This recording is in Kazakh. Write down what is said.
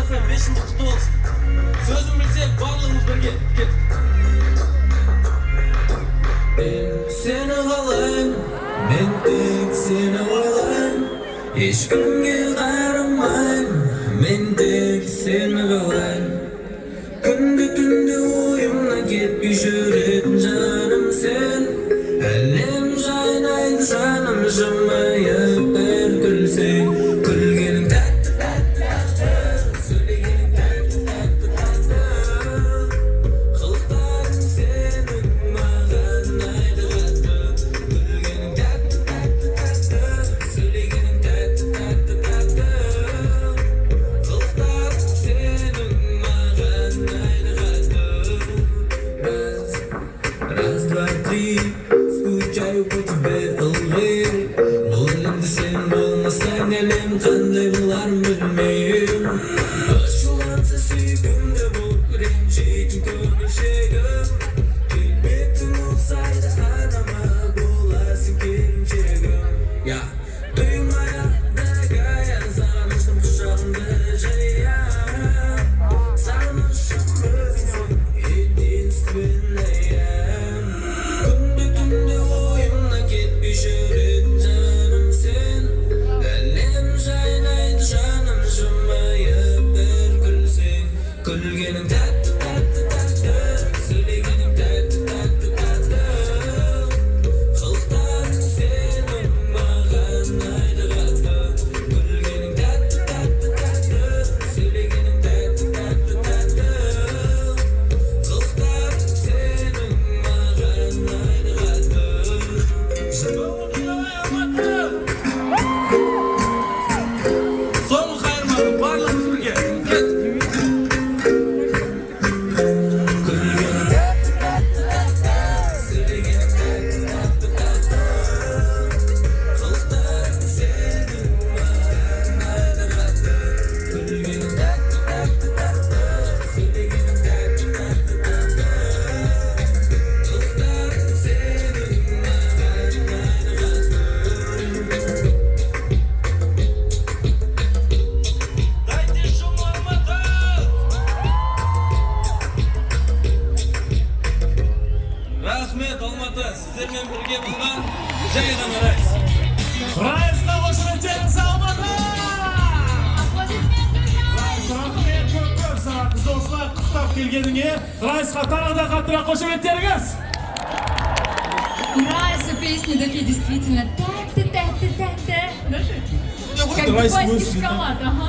FM 5-ci qutu olsun. Sözüm bilsek bарлığımız birge. Ket. Seni kalayım, men tek seni kalayım. Hiç kimge qaramayım, men tek seni kalayım. Günde tünde oyumna ketip yürüdün canım sen. Elem jaynaydı canım jılmayıp bir gülsen. Gülgenin tatlı tatlı tatlı, söylegenin tatlı tatlı tatlı. Kılıkların senin mağan aydı tatlı. Gülgenin tatlı tatlı tatlı, söylegenin tatlı tatlı tatlı. Kılıkların senin mağan aydı tatlı. Раз, два, три, скучаю по тебе, Алгы. Болымды сен болмасаң, әлем қандай боларын білмеймін. Ашуланса сүйкімді болып ренжитін көңілшегім. Келбетің ұқсайды анама, боласың келіншегім. Дүймаяқтағы аян сағыныштың құшағында жаям. Сағынышым өзіңсің, единственная. Күнде түнде ойымнан кетпей жүретін жаным сен. Әлем жайнайды жаным жымиып бір күлсең. Күлгенің тәтті тәтті тәтті, сөйлегенің тәтті тәтті тәтті. Қылықтарың сенің маған айды қатты. Күлгенің тәтті тәтті тәтті, сөйлегенің тәтті тәтті тәтті. Қылықтарың сенің маған айды қатты. Соңғы қайырманың барлығымыз бірге. Кет. Күлгенің тәтті тәтті тәтті, сөйлегенің тәтті тәтті тәтті. Қылықтарың сенің маған айды қатты. Күлгенің тәтті тәтті тәтті, сөйлегенің тәтті тәтті тәтті. Қылықтарың сенің маған айды қатты. Дайте шум Алматы! Рахмет Алматы, сіздермен бірге болған жай ғана райс. Райсқа қошеметтеріңіз Алматы! Рахмет көп саған біз осылай құттықтап келгеніңе. Райсқа тағы да қаттырақ қошеметтеріңіз. Нравятся песни такие действительно так-то. Как Райс дубайский мысли, да? шоколад, ага.